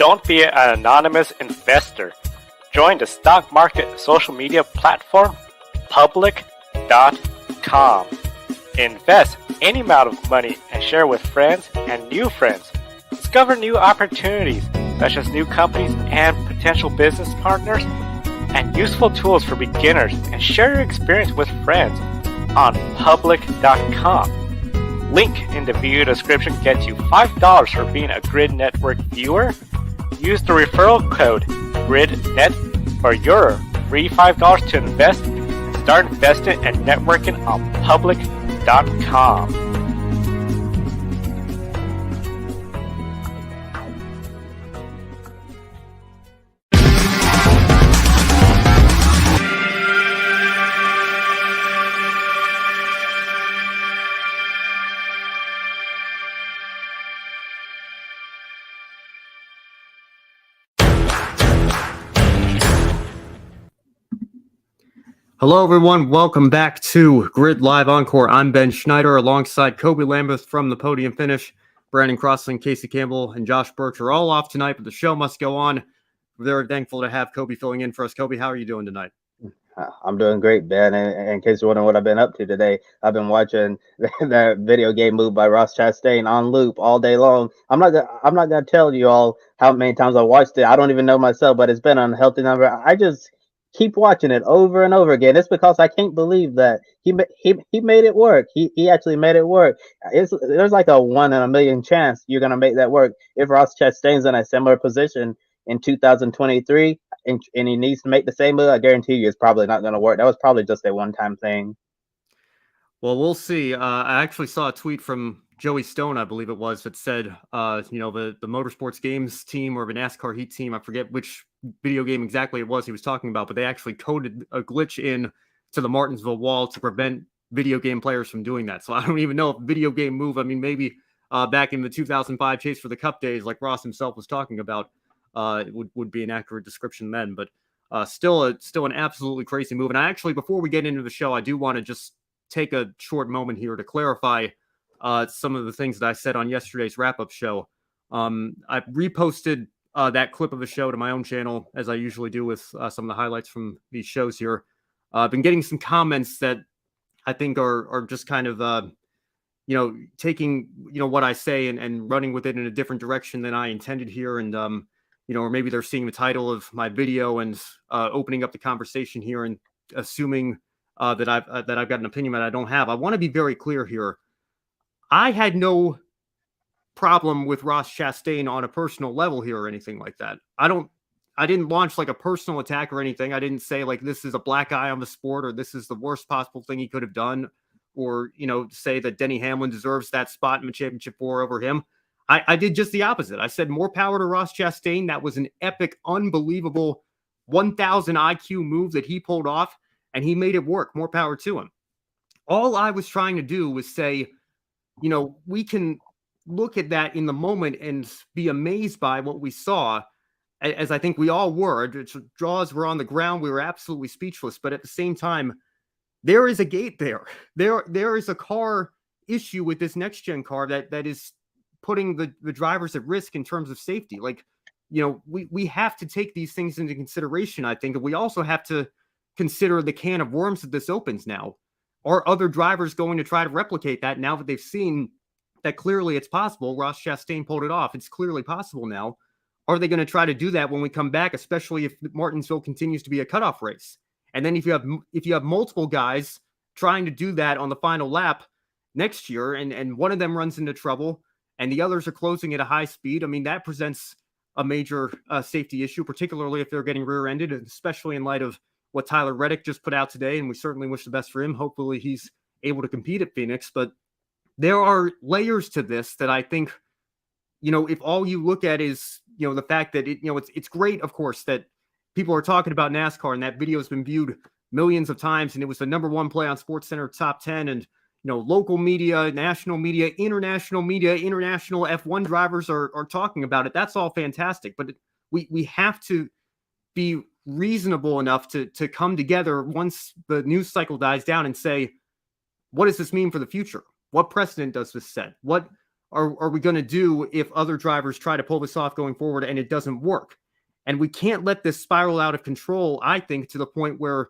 Don't be an anonymous investor. Join the stock market social media platform public.com. Invest any amount of money and share with friends and new friends. Discover new opportunities, such as new companies and potential business partners, and useful tools for beginners, and share your experience with friends on public.com. Link in the video description gets you $5 for being a Grid Network viewer. Use the referral code GRIDnet for your free $5 to invest and start investing and networking on public.com. Hello, everyone. Welcome back to Grid Live Encore. I'm Ben Schneider alongside Kobe Lambeth from the Podium Finish. Brandon Crossland, Casey Campbell, and Josh Birch are all off tonight, but the show must go on. We're very thankful to have Kobe filling in for us. Kobe, how are you doing tonight? I'm doing great, Ben. And in case you're wondering what I've been up to today, I've been watching that video game move by Ross Chastain on loop all day long. I'm not gonna tell you all how many times I watched it. I don't even know myself, but it's been an unhealthy number. I just keep watching it over and over again. It's because I can't believe that he made it work. He actually made it work. There's like a 1 in a million chance you're gonna make that work. If Ross Chastain's in a similar position in 2023 and he needs to make the same move, I guarantee you it's probably not gonna work. That was probably just a one-time thing. Well, we'll see. I actually saw a tweet from Joey Stone, I believe it was, that said, the Motorsports Games team or the NASCAR Heat team, I forget which video game exactly it was he was talking about, but they actually coded a glitch in to the Martinsville wall to prevent video game players from doing that. So I don't even know if video game move, I mean, maybe back in the 2005 Chase for the Cup days, like Ross himself was talking about, it would be an accurate description then, but still an absolutely crazy move. And I actually, before we get into the show, I do want to just take a short moment here to clarify some of the things that I said on yesterday's wrap-up show. I reposted that clip of the show to my own channel, as I usually do with some of the highlights from these shows here. I've been getting some comments that I think are just kind of, taking, what I say and running with it in a different direction than I intended here. And, or maybe they're seeing the title of my video and opening up the conversation here and assuming that I've got an opinion that I don't have. I want to be very clear here. I had no problem with Ross Chastain on a personal level here or anything like that. I didn't launch like a personal attack or anything. I didn't say like this is a black eye on the sport or this is the worst possible thing he could have done or, say that Denny Hamlin deserves that spot in the championship 4 over him. I did just the opposite. I said more power to Ross Chastain. That was an epic, unbelievable 1,000 IQ move that he pulled off and he made it work. More power to him. All I was trying to do was say, we can look at that in the moment and be amazed by what we saw, as I think we all were. The jaws were on the ground. We were absolutely speechless. But at the same time, there is a gate there. There is a car issue with this next-gen car that is putting the drivers at risk in terms of safety. Like, we have to take these things into consideration, I think. And we also have to consider the can of worms that this opens now. Are other drivers going to try to replicate that now that they've seen that clearly it's possible? Ross Chastain pulled it off. It's clearly possible now. Are they going to try to do that when we come back, especially if Martinsville continues to be a cutoff race? And then if you have multiple guys trying to do that on the final lap next year and one of them runs into trouble and the others are closing at a high speed, I mean, that presents a major safety issue, particularly if they're getting rear-ended, especially in light of what Tyler Reddick just put out today, and we certainly wish the best for him. Hopefully he's able to compete at Phoenix, but there are layers to this that I think, if all you look at is, the fact that it's great, of course, that people are talking about NASCAR and that video has been viewed millions of times and it was the #1 play on SportsCenter top 10 and, local media, national media, international F1 drivers are talking about it. That's all fantastic, but we have to be reasonable enough to come together once the news cycle dies down and say, what does this mean for the future? What precedent does this set? What are we going to do if other drivers try to pull this off going forward and it doesn't work? And we can't let this spiral out of control, I think, to the point where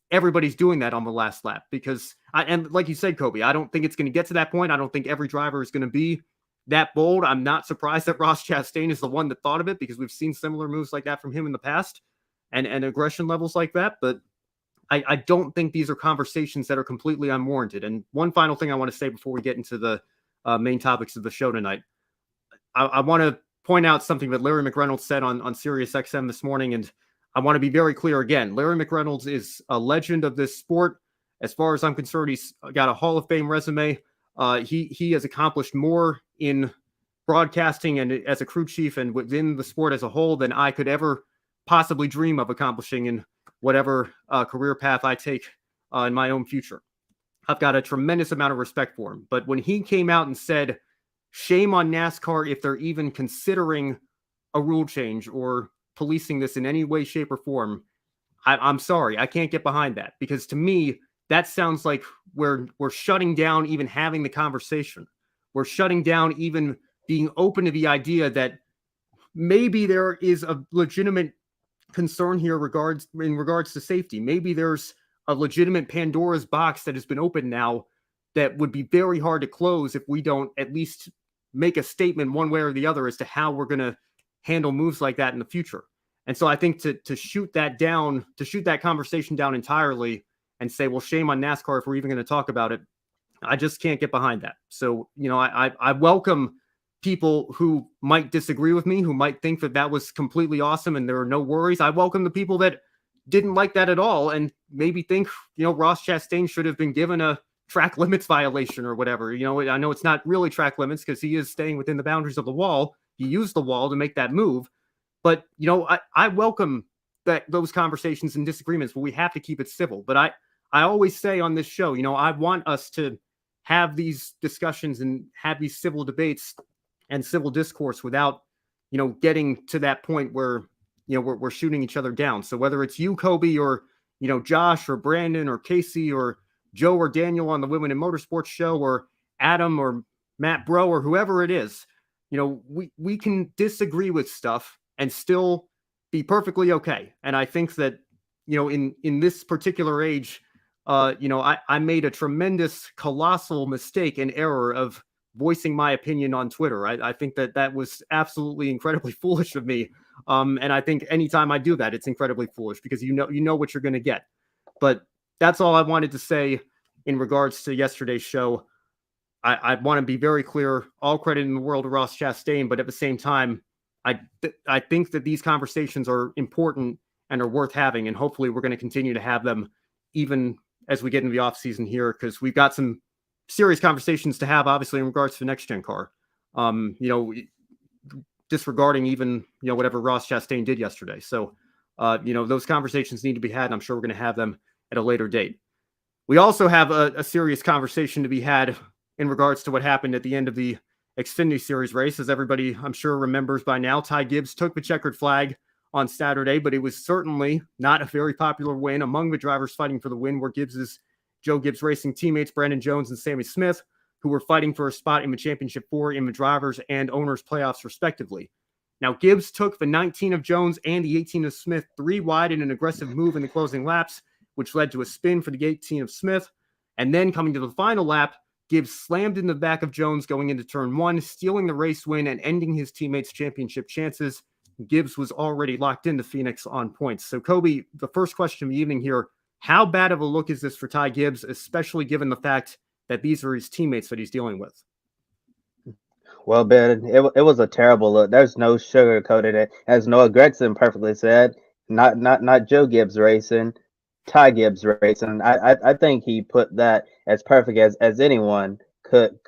everybody's doing that on the last lap. Because, and like you said, Kobe, I don't think it's going to get to that point. I don't think every driver is going to be that bold. I'm not surprised that Ross Chastain is the one that thought of it, because we've seen similar moves like that from him in the past, and aggression levels like that. But I don't think these are conversations that are completely unwarranted. And one final thing I want to say before we get into the main topics of the show tonight, I want to point out something that Larry McReynolds said on Sirius XM this morning, and I want to be very clear again. Larry McReynolds is a legend of this sport. As far as I'm concerned, he's got a Hall of Fame resume. He has accomplished more in broadcasting and as a crew chief and within the sport as a whole than I could ever possibly dream of accomplishing in whatever career path I take in my own future. I've got a tremendous amount of respect for him. But when he came out and said, shame on NASCAR if they're even considering a rule change or policing this in any way, shape, or form, I'm sorry. I can't get behind that, because to me, that sounds like we're shutting down even having the conversation. We're shutting down even being open to the idea that maybe there is a legitimate concern here in regards to safety. Maybe there's a legitimate Pandora's box that has been opened now that would be very hard to close if we don't at least make a statement one way or the other as to how we're going to handle moves like that in the future. And so I think to shoot that down, to shoot that conversation down entirely and say, well, shame on NASCAR if we're even going to talk about it, I just can't get behind that. So, I welcome people who might disagree with me, who might think that was completely awesome and there are no worries. I welcome the people that didn't like that at all and maybe think, Ross Chastain should have been given a track limits violation or whatever. I know it's not really track limits because he is staying within the boundaries of the wall. He used the wall to make that move. But, I welcome those conversations and disagreements, but we have to keep it civil. But I always say on this show, I want us to have these discussions and have these civil debates and civil discourse without, getting to that point where, we're shooting each other down. So whether it's you, Kobe, or, Josh or Brandon or Casey or Joe or Daniel on the Women in Motorsports show, or Adam or Matt Bro or whoever it is, we can disagree with stuff and still be perfectly okay. And I think that, in this particular age, I made a tremendous, colossal mistake and error of voicing my opinion on Twitter. I think that was absolutely incredibly foolish of me. And I think anytime I do that, it's incredibly foolish because you know what you're going to get. But that's all I wanted to say in regards to yesterday's show. I want to be very clear, all credit in the world to Ross Chastain, but at the same time, I think that these conversations are important and are worth having. And hopefully we're going to continue to have them even as we get into the off season here, because we've got some serious conversations to have, obviously, in regards to the next gen car. Disregarding even, whatever Ross Chastain did yesterday. So, those conversations need to be had, and I'm sure we're going to have them at a later date. We also have a serious conversation to be had in regards to what happened at the end of the Xfinity Series race. As everybody, I'm sure, remembers by now, Ty Gibbs took the checkered flag on Saturday, but it was certainly not a very popular win among the drivers fighting for the win were Joe Gibbs Racing teammates Brandon Jones and Sammy Smith, who were fighting for a spot in the Championship 4 in the drivers and owners playoffs, respectively. Now, Gibbs took the 19 of Jones and the 18 of Smith 3 wide in an aggressive move in the closing laps, which led to a spin for the 18 of Smith. And then coming to the final lap, Gibbs slammed in the back of Jones going into turn 1, stealing the race win and ending his teammates' championship chances. Gibbs was already locked into Phoenix on points. So, Kobe, the first question of the evening here, how bad of a look is this for Ty Gibbs, especially given the fact that these are his teammates that he's dealing with? Well, Ben, it was a terrible look. There's no sugarcoating it. As Noah Gregson perfectly said, not Joe Gibbs Racing, Ty Gibbs Racing. I think he put that as perfect as anyone could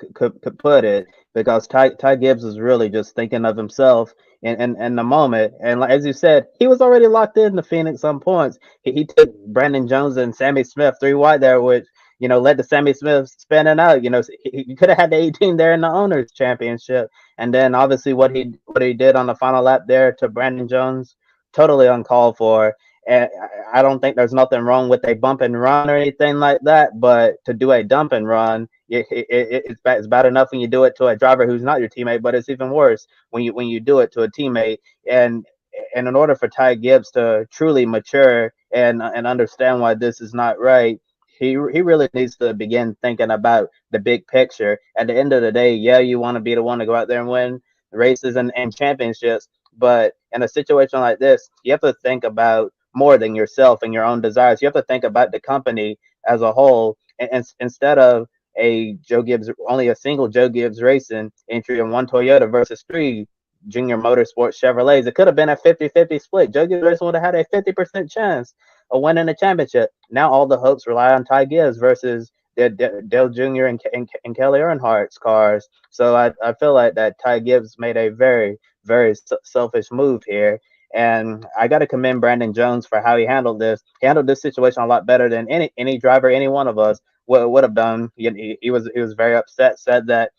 put it, because Ty Gibbs was really just thinking of himself in the moment. And as you said, he was already locked in the Phoenix on points. He took Brandon Jones and Sammy Smith 3 wide there, which led to Sammy Smith spinning out. He could have had the 18 there in the Owners' Championship. And then obviously what he did on the final lap there to Brandon Jones, totally uncalled for. And I don't think there's nothing wrong with a bump and run or anything like that, but to do a dump and run, it's bad enough when you do it to a driver who's not your teammate, but it's even worse when you do it to a teammate. And in order for Ty Gibbs to truly mature and understand why this is not right, he really needs to begin thinking about the big picture. At the end of the day, yeah, you want to be the one to go out there and win races and championships, but in a situation like this, you have to think about more than yourself and your own desires. You have to think about the company as a whole, and instead of only a single Joe Gibbs Racing entry in one Toyota versus three Junior Motorsports Chevrolets, it could have been a 50-50 split. Joe Gibbs Racing would have had a 50% chance of winning the championship. Now all the hopes rely on Ty Gibbs versus Dale Jr. and Kelly Earnhardt's cars. So I feel like that Ty Gibbs made a very, very selfish move here. And I got to commend Brandon Jones for how he handled this. He handled this situation a lot better than any driver, any one of us would have done. He was very upset, said that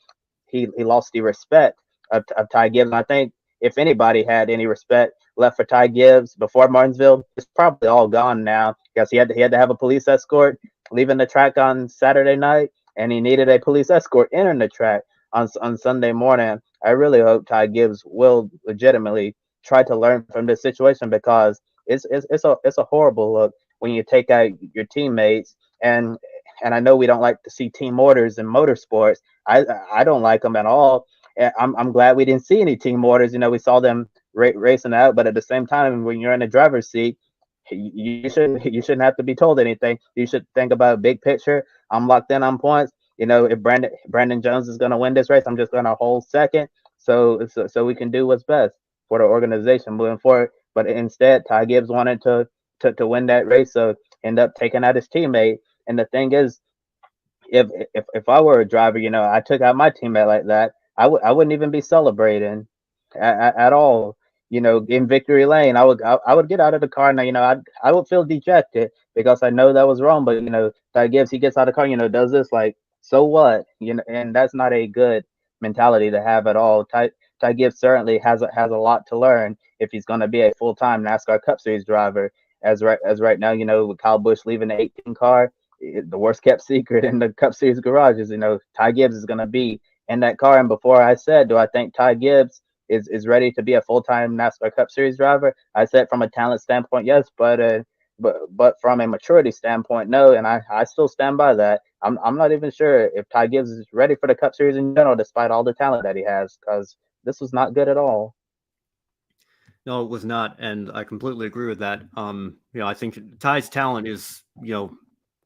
he lost the respect of Ty Gibbs. And I think if anybody had any respect left for Ty Gibbs before Martinsville, it's probably all gone now, because he had to have a police escort leaving the track on Saturday night, and he needed a police escort entering the track on Sunday morning. I really hope Ty Gibbs will legitimately try to learn from this situation, because it's a horrible look when you take out your teammates. And I know we don't like to see team orders in motorsports. I don't like them at all. And I'm glad we didn't see any team orders. We saw them racing out, but at the same time, when you're in the driver's seat, you shouldn't have to be told anything. You should think about big picture. I'm locked in on points. If Brandon Jones is going to win this race, I'm just going to hold second, so we can do what's best for the organization moving forward. But instead, Ty Gibbs wanted to win that race, so end up taking out his teammate. And the thing is, if I were a driver, I took out my teammate like that, I wouldn't even be celebrating at all. In victory lane, I would get out of the car, and I would feel dejected because I know that was wrong. But Ty Gibbs, he gets out of the car, does this like, so what, and that's not a good mentality to have at all. Ty Gibbs certainly has a lot to learn if he's going to be a full-time NASCAR Cup Series driver. As right now, with Kyle Busch leaving the 18 car, the worst kept secret in the Cup Series garages, Ty Gibbs is going to be in that car. And before I said, do I think Ty Gibbs is ready to be a full-time NASCAR Cup Series driver? I said from a talent standpoint, yes, but from a maturity standpoint, no. And I still stand by that. I'm not even sure if Ty Gibbs is ready for the Cup Series in general, despite all the talent that he has, because this was not good at all. No, it was not, and I completely agree with that. I think Ty's talent is,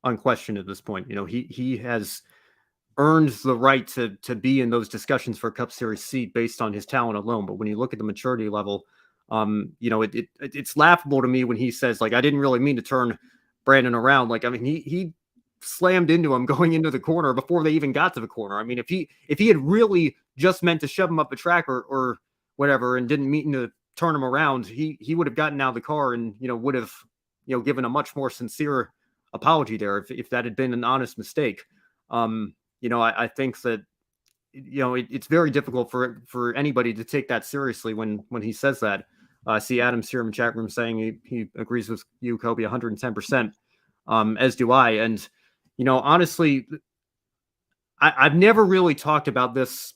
unquestioned at this point. He has earned the right to be in those discussions for a Cup Series seat based on his talent alone. But when you look at the maturity level, it's laughable to me when he says, like, I didn't really mean to turn Brandon around. Like, I mean, he slammed into him going into the corner before they even got to the corner. I mean, if he had really just meant to shove him up the track or whatever and didn't mean to turn him around, he would have gotten out of the car and would have given a much more sincere apology there if that had been an honest mistake. I think that it's very difficult for anybody to take that seriously when he says that. I see Adam's here in the chat room saying he agrees with you, Kobe, 110%, as do I. And honestly, I've never really talked about this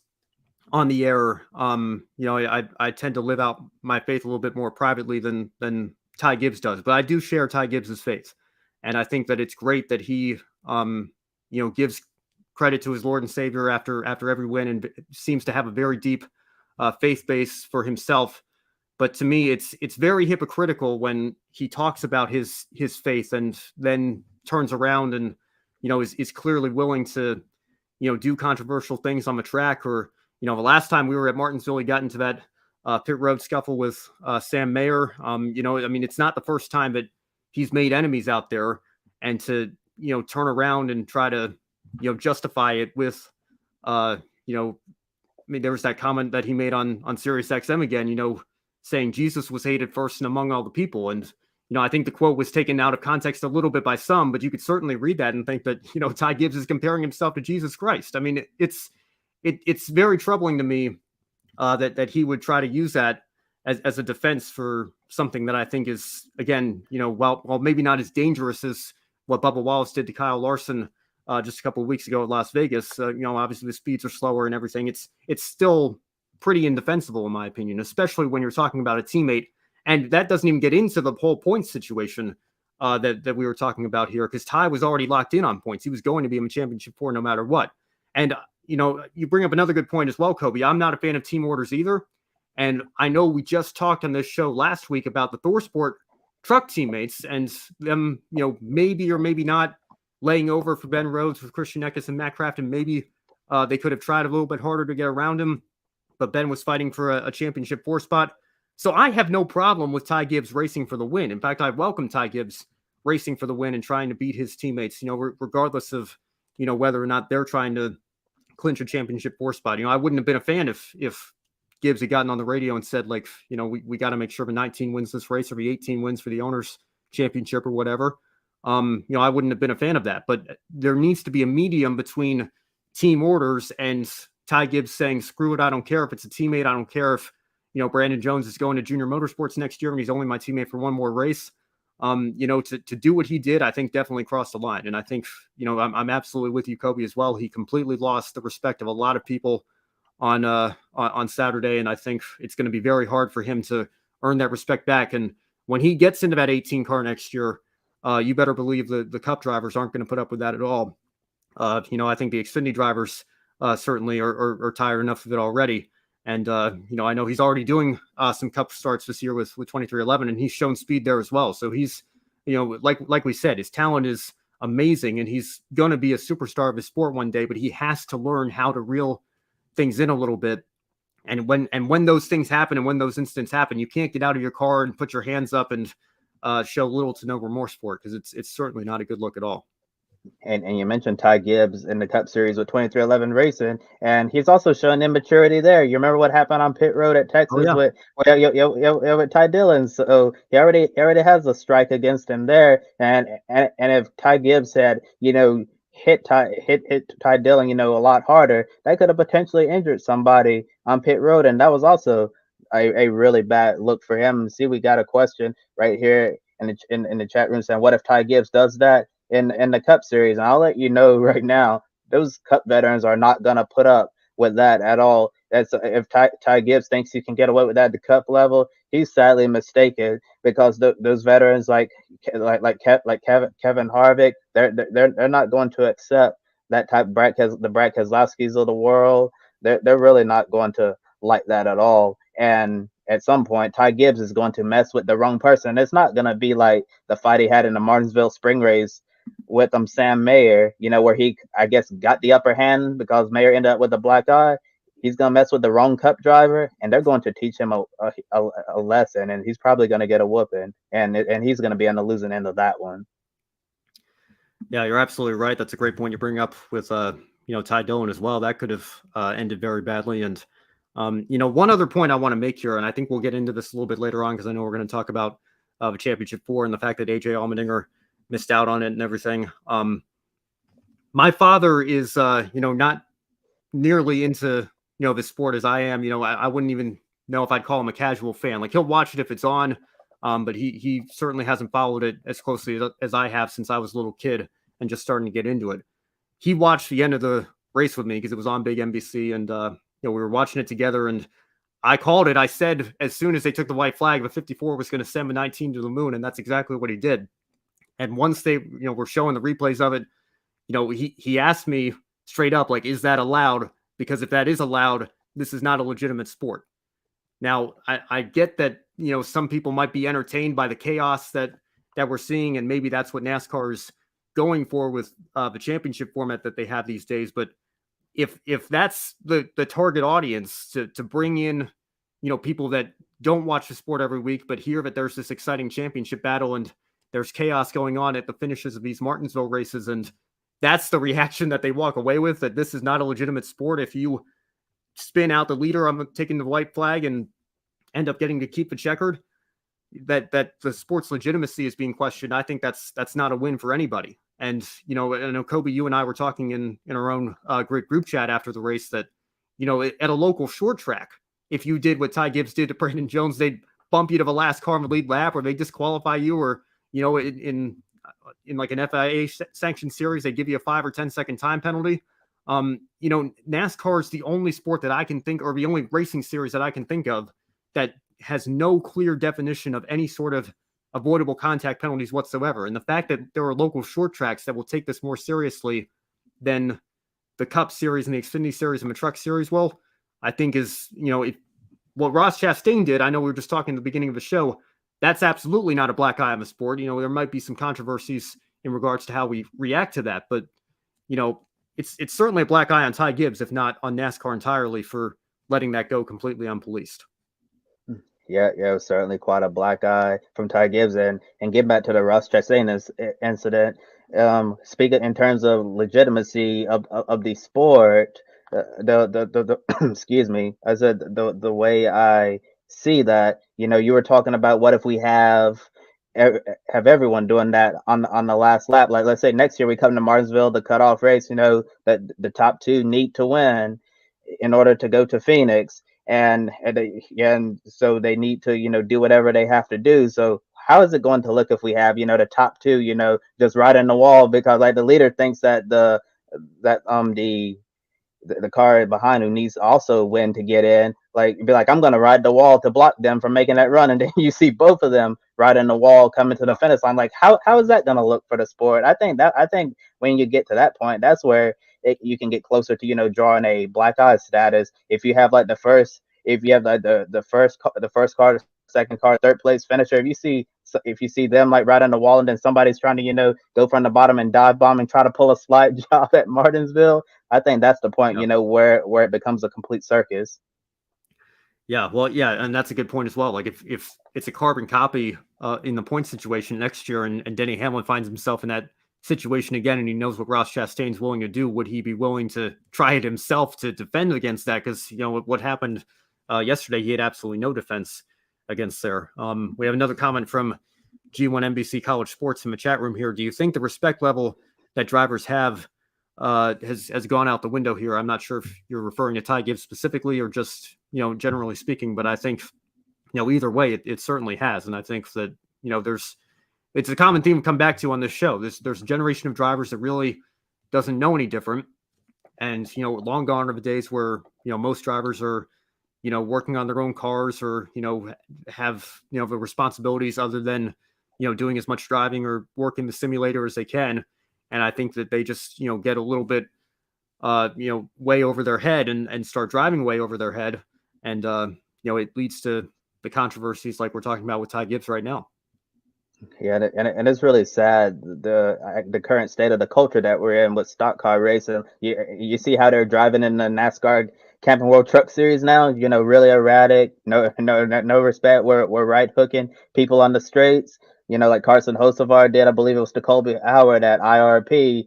on the air. I tend to live out my faith a little bit more privately than Ty Gibbs does, but I do share Ty Gibbs's faith. And I think that it's great that he, gives credit to his Lord and Savior after every win, and seems to have a very deep faith base for himself. But to me, it's very hypocritical when he talks about his faith and then turns around and, is clearly willing to, do controversial things on the track. Or, the last time we were at Martinsville, he got into that pit road scuffle with Sam Mayer. It's not the first time that he's made enemies out there, and to, turn around and try to, justify it with, there was that comment that he made on Sirius XM again, saying Jesus was hated first and among all the people. And, I think the quote was taken out of context a little bit by some, but you could certainly read that and think that, Ty Gibbs is comparing himself to Jesus Christ. I mean, it's very troubling to me that he would try to use that as a defense for something that I think is, again, while maybe not as dangerous as what Bubba Wallace did to Kyle Larson just a couple of weeks ago at Las Vegas. Obviously the speeds are slower and everything. It's still pretty indefensible in my opinion, especially when you're talking about a teammate. And that doesn't even get into the whole points situation that we were talking about here, because Ty was already locked in on points. He was going to be in the championship 4 no matter what. And, you bring up another good point as well, Kobe. I'm not a fan of team orders either. And I know we just talked on this show last week about the ThorSport truck teammates and them, maybe or maybe not laying over for Ben Rhodes with Christian Eckes and Matt Craft. And maybe they could have tried a little bit harder to get around him, but Ben was fighting for a championship 4 spot. So I have no problem with Ty Gibbs racing for the win. In fact, I welcome Ty Gibbs racing for the win and trying to beat his teammates, regardless of, whether or not they're trying to clinch a championship 4 spot. I wouldn't have been a fan if Gibbs had gotten on the radio and said, like, we got to make sure the 19 wins this race or the 18 wins for the owners championship or whatever. I wouldn't have been a fan of that, but there needs to be a medium between team orders and Ty Gibbs saying, screw it. I don't care if it's a teammate. I don't care if, Brandon Jones is going to Junior Motorsports next year and he's only my teammate for one more race. To do what he did, I think definitely crossed the line. And I think, I'm absolutely with you, Kobe, as well. He completely lost the respect of a lot of people on Saturday. And I think it's going to be very hard for him to earn that respect back. And when he gets into that 18 car next year, you better believe the Cup drivers aren't going to put up with that at all. I think the Xfinity drivers certainly are tired enough of it already. And, I know he's already doing some Cup starts this year with 2311, and he's shown speed there as well. So he's, like we said, his talent is amazing, and he's going to be a superstar of his sport one day, but he has to learn how to reel things in a little bit. And when those things happen and when those incidents happen, you can't get out of your car and put your hands up and show little to no remorse for it, because it's certainly not a good look at all. And you mentioned Ty Gibbs in the Cup Series with 2311 Racing, and he's also showing immaturity there. You remember what happened on pit road at Texas with Ty Dillon? So he already has a strike against him there. And if Ty Gibbs had hit Ty Dillon a lot harder, that could have potentially injured somebody on pit road, and that was also a really bad look for him. See, we got a question right here in the chat room saying, what if Ty Gibbs does that in the Cup Series? And I'll let you know right now, those Cup veterans are not going to put up with that at all. That's if Ty Gibbs thinks he can get away with that at the Cup level, he's sadly mistaken, because those veterans like Kevin Harvick, they're not going to accept that type. The Brad Keselowskis of the world, they're really not going to like that at all. And at some point, Ty Gibbs is going to mess with the wrong person. It's not going to be like the fight he had in the Martinsville spring race with Sam Mayer, where he, I guess, got the upper hand because Mayer ended up with a black eye. He's going to mess with the wrong Cup driver, and they're going to teach him a lesson, and he's probably going to get a whooping, and he's going to be on the losing end of that one. Yeah, you're absolutely right. That's a great point you bring up with, Ty Dillon as well. That could have ended very badly. And, one other point I want to make here, and I think we'll get into this a little bit later on, because I know we're going to talk about the Championship 4 and the fact that AJ Allmendinger missed out on it and everything. My father is, not nearly into, the sport as I am. I wouldn't even know if I'd call him a casual fan. Like, he'll watch it if it's on, but he certainly hasn't followed it as closely as I have since I was a little kid and just starting to get into it. He watched the end of the race with me because it was on big NBC, and we were watching it together, and I called it. I said, as soon as they took the white flag, the 54 was going to send the 19 to the moon, and that's exactly what he did. And once they, were showing the replays of it, he asked me straight up, like, is that allowed? Because if that is allowed, this is not a legitimate sport. Now, I get that, some people might be entertained by the chaos that we're seeing, and maybe that's what NASCAR is going for with the championship format that they have these days. But if that's the target audience, to bring in, people that don't watch the sport every week, but hear that there's this exciting championship battle and there's chaos going on at the finishes of these Martinsville races, and that's the reaction that they walk away with, that this is not a legitimate sport. If you spin out the leader, I'm taking the white flag, and end up getting to keep the checkered, that the sport's legitimacy is being questioned. I think that's not a win for anybody. And, I know, Kobe, you and I were talking in our own great group chat after the race that, at a local short track, if you did what Ty Gibbs did to Brandon Jones, they'd bump you to the last car in the lead lap, or they disqualify you, or, in in like an FIA sanctioned series, they give you a 5 or 10-second time penalty. NASCAR is the only sport that I can think, or the only racing series that I can think of that has no clear definition of any sort of avoidable contact penalties whatsoever. And the fact that there are local short tracks that will take this more seriously than the Cup Series and the Xfinity Series and the Truck Series, well, I think is, what Ross Chastain did, I know we were just talking at the beginning of the show, that's absolutely not a black eye on the sport. There might be some controversies in regards to how we react to that, but, it's certainly a black eye on Ty Gibbs, if not on NASCAR entirely, for letting that go completely unpoliced. Yeah, it was certainly quite a black eye from Ty Gibbs. And getting back to the Ross Chastain incident, speaking in terms of legitimacy of the sport, the excuse me, I said the way I see that, you were talking about what if we have everyone doing that on the last lap. Like, let's say next year we come to Martinsville, the cutoff race, that the top two need to win in order to go to Phoenix. And so they need to, do whatever they have to do. So how is it going to look if we have, the top two, just right in the wall? Because like the leader thinks that the car behind who needs to also win to get in, be like, I'm going to ride the wall to block them from making that run. And then you see both of them riding the wall coming to the finish line. Like, how is that going to look for the sport? I think when you get to that point, that's where you can get closer to, drawing a black eye status. If you have the first car, second car, third place finisher, if you see them right on the wall, and then somebody's trying to, go from the bottom and dive bomb and try to pull a slide job at Martinsville, I think that's the point, where it becomes a complete circus. Yeah, well, yeah, and that's a good point as well. Like if it's a carbon copy in the point situation next year, and Denny Hamlin finds himself in that situation again, and he knows what Ross Chastain's willing to do, would he be willing to try it himself to defend against that? Because what happened yesterday, he had absolutely no defense against there. We have another comment from G1 NBC College Sports in the chat room here. Do you think the respect level that drivers have has gone out the window here? I'm not sure if you're referring to Ty Gibbs specifically or just generally speaking, but I think either way it certainly has. And I think that it's a common theme to come back to on this show. There's a generation of drivers that really doesn't know any different, and long gone are the days where most drivers are working on their own cars or have the responsibilities other than doing as much driving or working the simulator as they can. And I think that they just get a little bit way over their head and start driving way over their head, and it leads to the controversies like we're talking about with Ty Gibbs right now. Yeah, and it's really sad, the current state of the culture that we're in with stock car racing. You see how they're driving in the NASCAR Camping World Truck Series now. Really erratic, no respect. We're right hooking people on the straights. Like Carson Hocevar did, I believe it was to Colby Howard at IRP.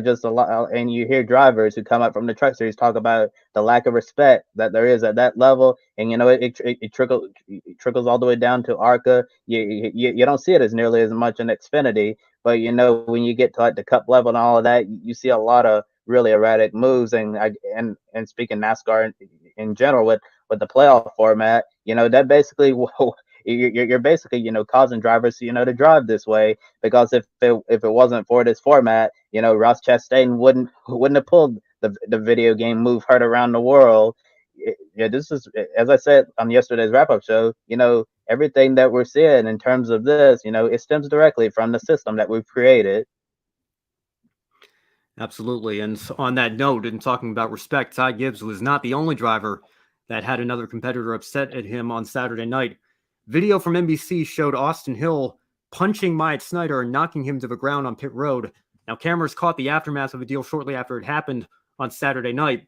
Just a lot, and you hear drivers who come up from the Truck Series talk about the lack of respect that there is at that level, and it trickles all the way down to ARCA. You don't see it as nearly as much in Xfinity, but when you get to the Cup level and all of that, you see a lot of really erratic moves. And speaking NASCAR in general with the playoff format, that basically you're basically causing drivers to drive this way, because if it wasn't for this format, Ross Chastain wouldn't have pulled the video game move heard around the world. This is, as I said on yesterday's wrap-up show, everything that we're seeing in terms of this, it stems directly from the system that we've created. Absolutely. And on that note, in talking about respect, Ty Gibbs was not the only driver that had another competitor upset at him on Saturday night. Video from NBC showed Austin Hill punching Myatt Snider and knocking him to the ground on pit road. Now, cameras caught the aftermath of the deal shortly after it happened on Saturday night,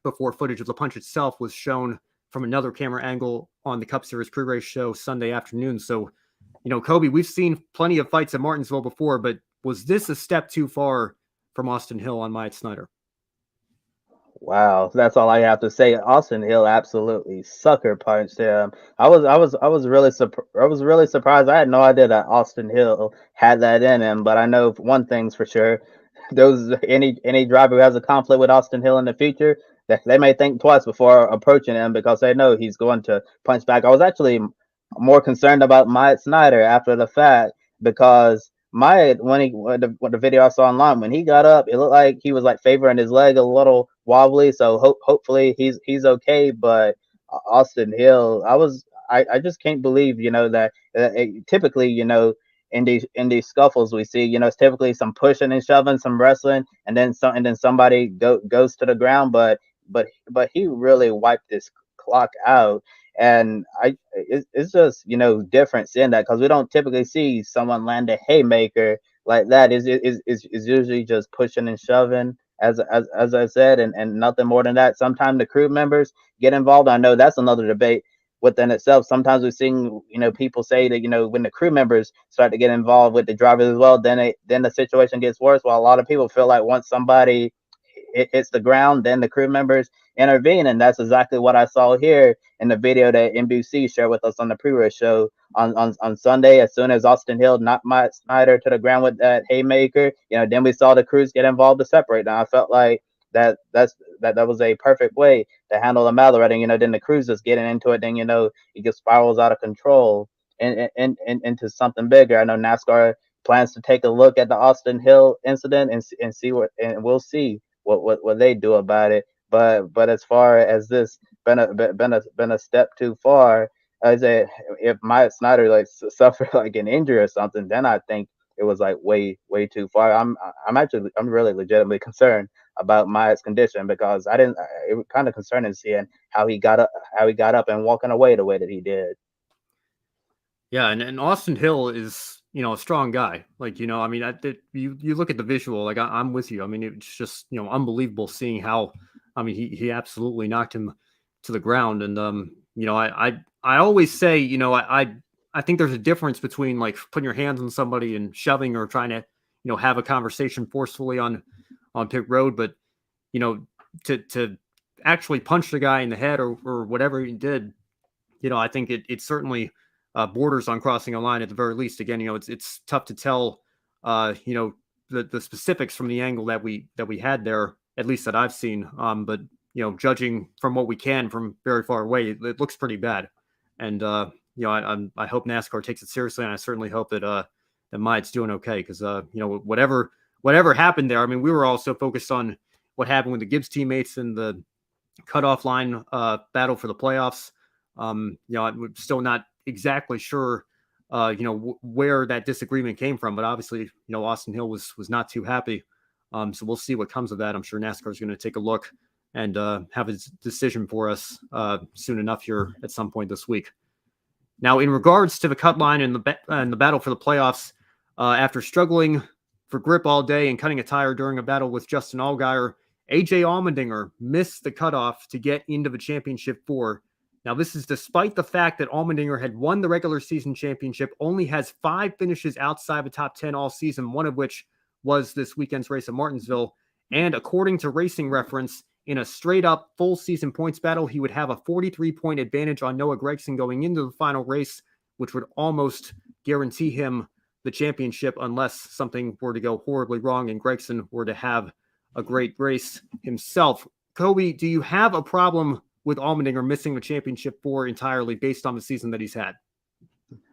before footage of the punch itself was shown from another camera angle on the Cup Series pre-race show Sunday afternoon. So, Kobe, we've seen plenty of fights at Martinsville before, but was this a step too far from Austin Hill on Myatt Snider? Wow, that's all I have to say. Austin Hill absolutely sucker punched him. I was really surprised. I had no idea that Austin Hill had that in him, but I know one thing's for sure. Any driver who has a conflict with Austin Hill in the future, that they may think twice before approaching him, because they know he's going to punch back. I was actually more concerned about Myatt Snider after the fact, because my when he what the video I saw online when he got up, it looked like he was like favoring his leg a little wobbly. So hopefully he's okay. But Austin Hill, I just can't believe that typically in these scuffles we see it's typically some pushing and shoving, some wrestling, and then somebody goes to the ground. But he really wiped this clock out. And it's just different seeing that because we don't typically see someone land a haymaker like that. Is usually just pushing and shoving, as I said, and nothing more than that. Sometimes the crew members get involved. I know that's another debate within itself. Sometimes we've seen people say that when the crew members start to get involved with the drivers as well, then the situation gets worse. While a lot of people feel like once somebody hits the ground, then the crew members intervene, and that's exactly what I saw here in the video that NBC shared with us on the pre-race show on Sunday. As soon as Austin Hill knocked Mike Snyder to the ground with that haymaker, then we saw the crews get involved to separate. And I felt like that was a perfect way to handle the mallet. And then the crews just getting into it, then it just spirals out of control and into something bigger. I know NASCAR plans to take a look at the Austin Hill incident and see and we'll see what they do about it. But as far as this been a step too far, I say if Mike Snyder suffered like an injury or something, then I think it was like way too far. I'm really legitimately concerned about Mike's condition because it was kind of concerning seeing how he got up and walking away the way that he did. Yeah, and Austin Hill is, a strong guy. Like, I mean, you look at the visual, like I'm with you. I mean, it's just, unbelievable seeing how, I mean, he absolutely knocked him to the ground. And, I always say, I think there's a difference between like putting your hands on somebody and shoving or trying to, have a conversation forcefully on pit road. But, to actually punch the guy in the head or whatever he did, I think it certainly borders on crossing a line at the very least. Again, it's tough to tell, the specifics from the angle that we had there, at least that I've seen. But judging from what we can from very far away, it looks pretty bad. And I hope NASCAR takes it seriously, and I certainly hope that that Myatt's doing okay because whatever happened there. I mean, we were also focused on what happened with the Gibbs teammates and the cutoff line battle for the playoffs. I'm still not exactly sure, where that disagreement came from, but obviously, Austin Hill was not too happy. So we'll see what comes of that. I'm sure NASCAR is going to take a look and have a decision for us soon enough here at some point this week. Now, in regards to the cut line and the battle for the playoffs, after struggling for grip all day and cutting a tire during a battle with Justin Allgaier, AJ Allmendinger missed the cutoff to get into the championship four. Now, this is despite the fact that Allmendinger had won the regular season championship, only has 5 finishes outside the top 10 all season, one of which was this weekend's race at Martinsville. And according to Racing Reference, in a straight-up full season points battle, he would have a 43-point advantage on Noah Gragson going into the final race, which would almost guarantee him the championship unless something were to go horribly wrong and Gragson were to have a great race himself. Kobe, do you have a problem with Allmendinger missing the championship four entirely based on the season that he's had?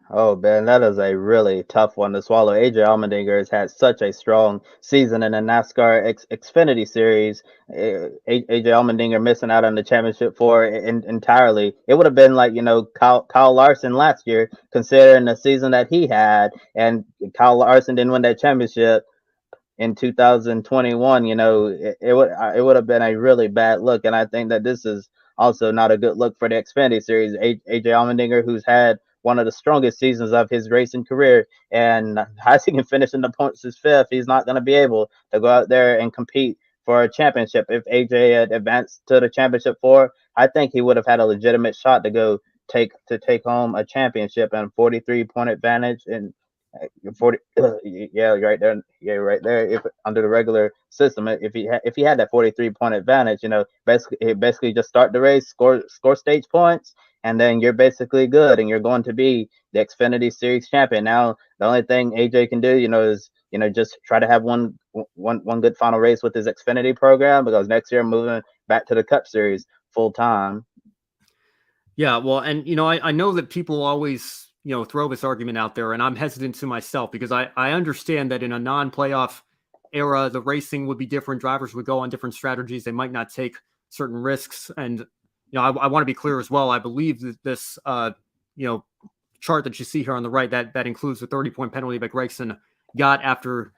Oh, Ben, that is a really tough one to swallow. AJ Allmendinger has had such a strong season in the NASCAR Xfinity Series. AJ Allmendinger missing out on the championship four entirely. It would have been like, Kyle Larson last year, considering the season that he had. And Kyle Larson didn't win that championship in 2021. It would have been a really bad look. And I think that this is also not a good look for the Xfinity Series. AJ Allmendinger, who's had one of the strongest seasons of his racing career, and as he can finish in the points as fifth, he's not going to be able to go out there and compete for a championship. If AJ had advanced to the championship four, I think he would have had a legitimate shot to take home a championship and 43-point advantage and 40 right there if under the regular system, if he had that 43-point advantage, basically just start the race, score stage points, and then you're basically good and you're going to be the Xfinity Series champion. Now the only thing AJ can do is just try to have one good final race with his Xfinity program, because next year I'm moving back to the Cup Series full time. Yeah, well, and I know that people always throw this argument out there, and I'm hesitant to myself because I understand that in a non-playoff era, the racing would be different. Drivers would go on different strategies. They might not take certain risks. And, I want to be clear as well. I believe that this, chart that you see here on the right, that includes the 30-point penalty that Gregson got after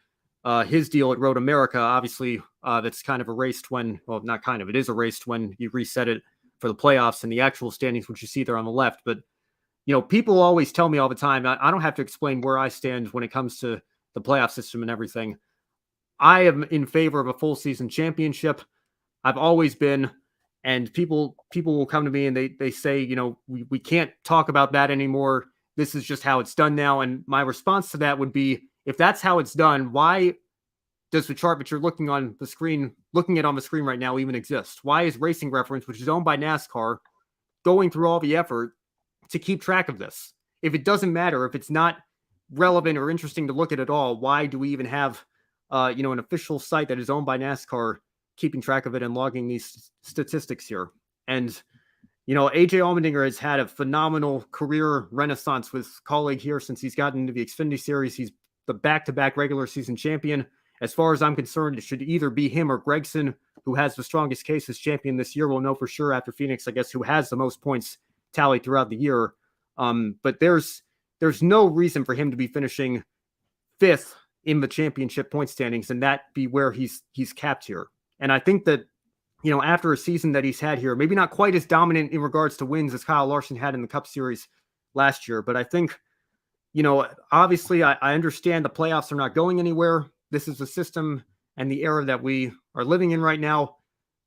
his deal at Road America. Obviously, that's kind of erased when, well, not kind of, it is erased when you reset it for the playoffs and the actual standings, which you see there on the left. But, people always tell me all the time, I don't have to explain where I stand when it comes to the playoff system and everything. I am in favor of a full season championship. I've always been, and people will come to me and they say, we can't talk about that anymore. This is just how it's done now. And my response to that would be, if that's how it's done, why does the chart that you're looking at on the screen right now even exist? Why is Racing Reference, which is owned by NASCAR, going through all the effort to keep track of this? If it doesn't matter, if it's not relevant or interesting to look at all, why do we even have an official site that is owned by NASCAR keeping track of it and logging these statistics here? And, AJ Allmendinger has had a phenomenal career renaissance with colleague here since he's gotten into the Xfinity Series. He's the back-to-back regular season champion. As far as I'm concerned, it should either be him or Gregson, who has the strongest case as champion this year. We'll know for sure after Phoenix, I guess, who has the most points tallied throughout the year. But there's no reason for him to be finishing fifth in the championship point standings and that be where he's capped here. And I think that, after a season that he's had here, maybe not quite as dominant in regards to wins as Kyle Larson had in the Cup Series last year, but I think, obviously I understand the playoffs are not going anywhere. This is the system and the era that we are living in right now.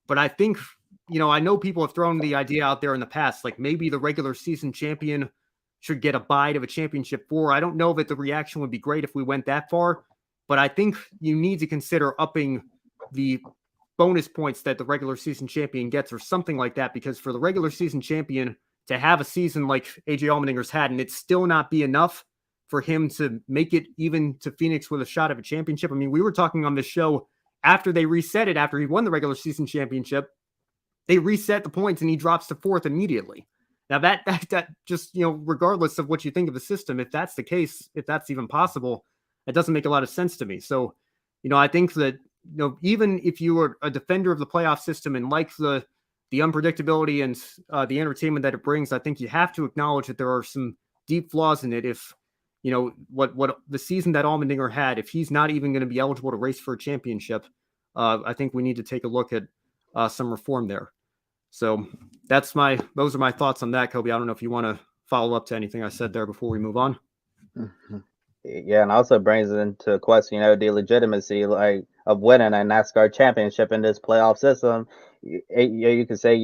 But I think, I know people have thrown the idea out there in the past, like maybe the regular season champion should get a bye to a championship 4. I don't know that the reaction would be great if we went that far, but I think you need to consider upping the bonus points that the regular season champion gets or something like that, because for the regular season champion to have a season like AJ Allmendinger's had and it still not be enough for him to make it even to Phoenix with a shot of a championship. I mean, we were talking on this show after they reset it, after he won the regular season championship, they reset the points and he drops to 4th immediately. Now that just, regardless of what you think of the system, if that's the case, if that's even possible, it doesn't make a lot of sense to me. So, I think that, even if you are a defender of the playoff system and like the unpredictability and the entertainment that it brings, I think you have to acknowledge that there are some deep flaws in it. If, what the season that Allmendinger had, if he's not even going to be eligible to race for a championship, I think we need to take a look at some reform there. So those are my thoughts on that, Kobe. I don't know if you want to follow up to anything I said there before we move on. Mm-hmm. Yeah, and also brings into question, the legitimacy of winning a NASCAR championship in this playoff system. You could say,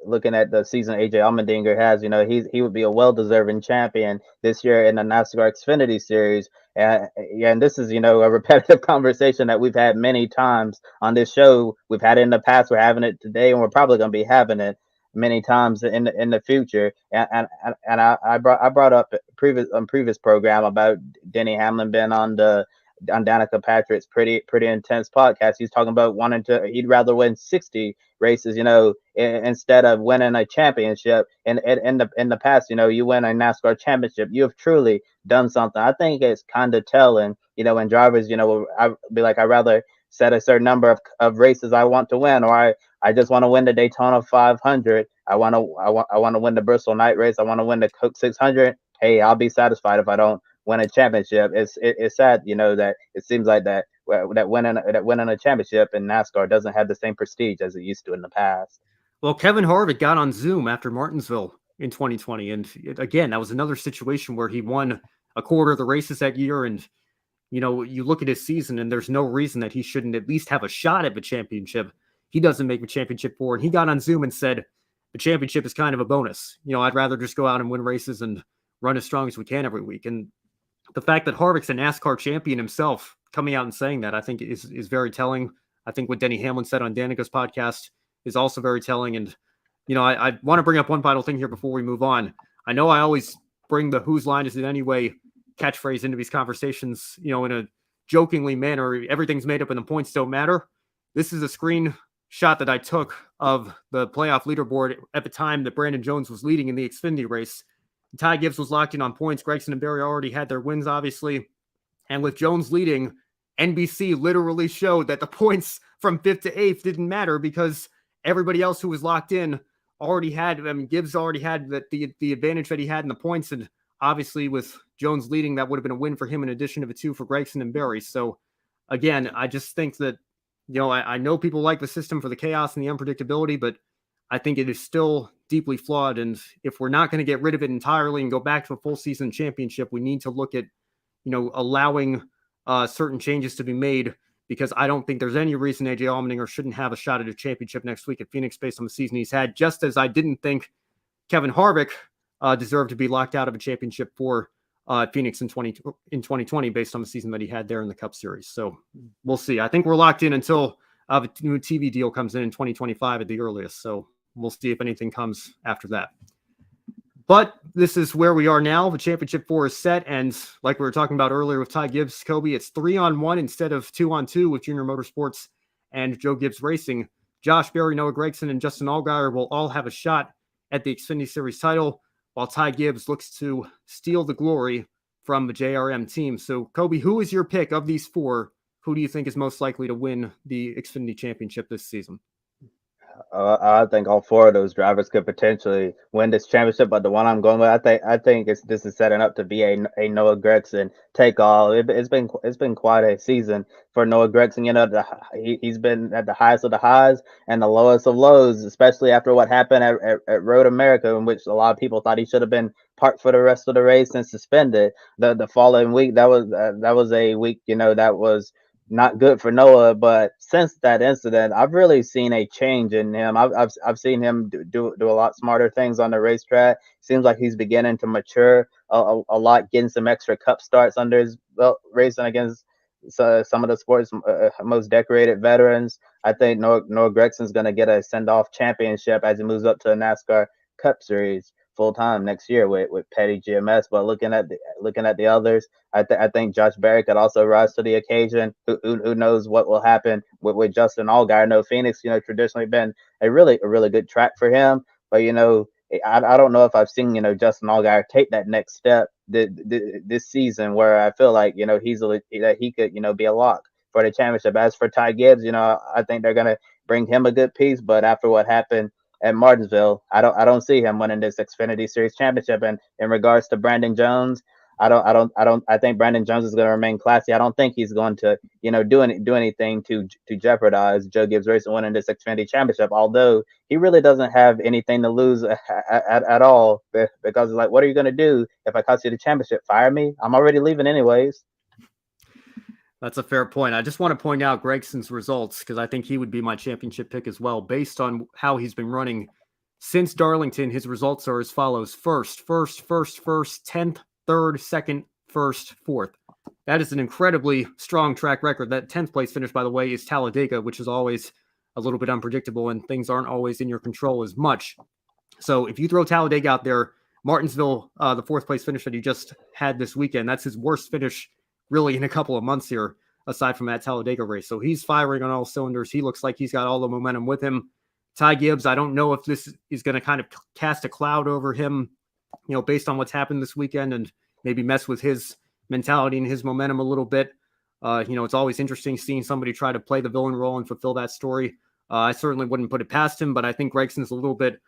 looking at the season AJ Allmendinger has, he would be a well-deserving champion this year in the NASCAR Xfinity Series. And this is, a repetitive conversation that we've had many times on this show. We've had it in the past, we're having it today, and we're probably going to be having it many times in the future. And I brought up previous program about Denny Hamlin being on Danica Patrick's pretty intense podcast. He's talking about he'd rather win 60 races, instead of winning a championship. And in the past, you win a NASCAR championship, you have truly done something. I think it's kind of telling, when drivers, I'd be like, I'd rather set a certain number of races I want to win, or I just want to win the Daytona 500. I want to win the Bristol Night Race. I want to win the Coke 600. Hey, I'll be satisfied if I don't win a championship. It's sad, that it seems like that winning a championship in NASCAR doesn't have the same prestige as it used to in the past. Well, Kevin Harvick got on Zoom after Martinsville in 2020, and again, that was another situation where he won a quarter of the races that year, and you look at his season, and there's no reason that he shouldn't at least have a shot at the championship. He doesn't make the championship 4, and he got on Zoom and said, the championship is kind of a bonus. I'd rather just go out and win races and run as strong as we can every week. And the fact that Harvick's a NASCAR champion himself coming out and saying that, I think is very telling. I think what Denny Hamlin said on Danica's podcast is also very telling. And, I want to bring up one final thing here before we move on. I know I always bring the whose line is it anyway catchphrase into these conversations, in a jokingly manner. Everything's made up and the points don't matter. This is a screenshot that I took of the playoff leaderboard at the time that Brandon Jones was leading in the Xfinity race. Ty Gibbs was locked in on points. Gregson and Berry already had their wins, obviously. And with Jones leading, NBC literally showed that the points from 5th to 8th didn't matter because everybody else who was locked in already had, Gibbs already had the advantage that he had in the points. And obviously with Jones leading, that would have been a win for him in addition of a 2 for Gregson and Berry. So again, I just think that, I know people like the system for the chaos and the unpredictability, but I think it is still deeply flawed. And if we're not going to get rid of it entirely and go back to a full season championship, we need to look at, allowing certain changes to be made, because I don't think there's any reason AJ Allmendinger shouldn't have a shot at a championship next week at Phoenix based on the season he's had, just as I didn't think Kevin Harvick deserved to be locked out of a championship for Phoenix in 2020 based on the season that he had there in the Cup Series. So we'll see. I think we're locked in until the new TV deal comes in 2025 at the earliest. So we'll see if anything comes after that. But this is where we are now. The championship 4 is set. And like we were talking about earlier with Ty Gibbs, Kobe, it's 3-on-1 instead of 2-on-2 with Junior Motorsports and Joe Gibbs Racing. Josh Berry, Noah Gragson, and Justin Allgaier will all have a shot at the Xfinity Series title, while Ty Gibbs looks to steal the glory from the JRM team. So, Kobe, who is your pick of these 4? Who do you think is most likely to win the Xfinity Championship this season? I think all 4 of those drivers could potentially win this championship, but the one I'm going with, I think this is setting up to be a Noah Gragson take all. It's been quite a season for Noah Gragson. He's been at the highest of the highs and the lowest of lows, especially after what happened at Road America, in which a lot of people thought he should have been parked for the rest of the race and suspended. The following week, that was a week that was not good for Noah. But since that incident, I've really seen a change in him. I've seen him do a lot smarter things on the racetrack. Seems like he's beginning to mature a lot, getting some extra cup starts under his belt, racing against some of the sport's most decorated veterans. I think Noah Gregson's going to get a send-off championship as he moves up to the NASCAR Cup Series full time next year with Petty GMS. But looking at the others, I think Josh Berry could also rise to the occasion. Who knows what will happen with Justin Allgaier? I know Phoenix, traditionally been a really good track for him, but I don't know if I've seen Justin Allgaier take that next step this season, where I feel like he could be a lock for the championship. As for Ty Gibbs, I think they're gonna bring him a good piece, but after what happened at Martinsville, I don't see him winning this Xfinity Series championship. And in regards to Brandon Jones, I think Brandon Jones is going to remain classy. I don't think he's going to do anything to jeopardize Joe Gibbs Racing winning this Xfinity championship, although he really doesn't have anything to lose at all, because like, what are you going to do if I cost you the championship? Fire me? I'm already leaving anyways. That's a fair point. I just want to point out Gregson's results, because I think he would be my championship pick as well. Based on how he's been running since Darlington, his results are as follows: first, 10th, 3rd, 2nd, 1st, 4th. That is an incredibly strong track record. That 10th place finish, by the way, is Talladega, which is always a little bit unpredictable and things aren't always in your control as much. So if you throw Talladega out there, Martinsville, the 4th place finish that he just had this weekend, that's his worst finish really in a couple of months here, aside from that Talladega race. So he's firing on all cylinders. He looks like he's got all the momentum with him. Ty Gibbs, I don't know if this is going to kind of cast a cloud over him, based on what's happened this weekend, and maybe mess with his mentality and his momentum a little bit. It's always interesting seeing somebody try to play the villain role and fulfill that story. I certainly wouldn't put it past him, but I think Gregson's a little bit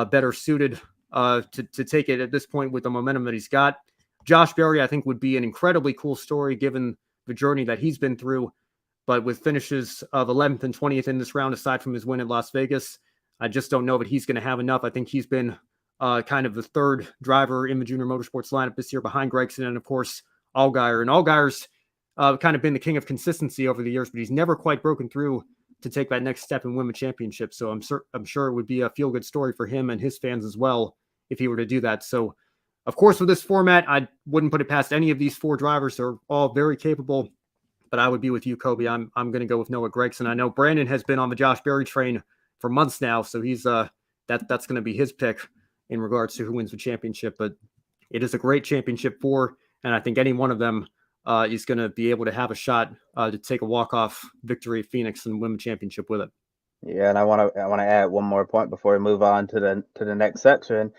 better suited to take it at this point with the momentum that he's got. Josh Berry, I think, would be an incredibly cool story given the journey that he's been through. But with finishes of 11th and 20th in this round, aside from his win at Las Vegas, I just don't know that he's going to have enough. I think he's been kind of the 3rd driver in the Junior Motorsports lineup this year behind Gragson and, of course, Allgaier. And Allgaier's kind of been the king of consistency over the years, but he's never quite broken through to take that next step and win the championship. So I'm sure it would be a feel-good story for him and his fans as well if he were to do that. So, of course, with this format, I wouldn't put it past any of these 4 drivers. They're all very capable, but I would be with you, Kobe. I'm going to go with Noah Gragson. I know Brandon has been on the Josh Berry train for months now, so he's that's going to be his pick in regards to who wins the championship. But it is a great championship 4, and I think any one of them is going to be able to have a shot to take a walk-off victory at Phoenix and win the championship with it. Yeah, and I want to add one more point before we move on to the next section.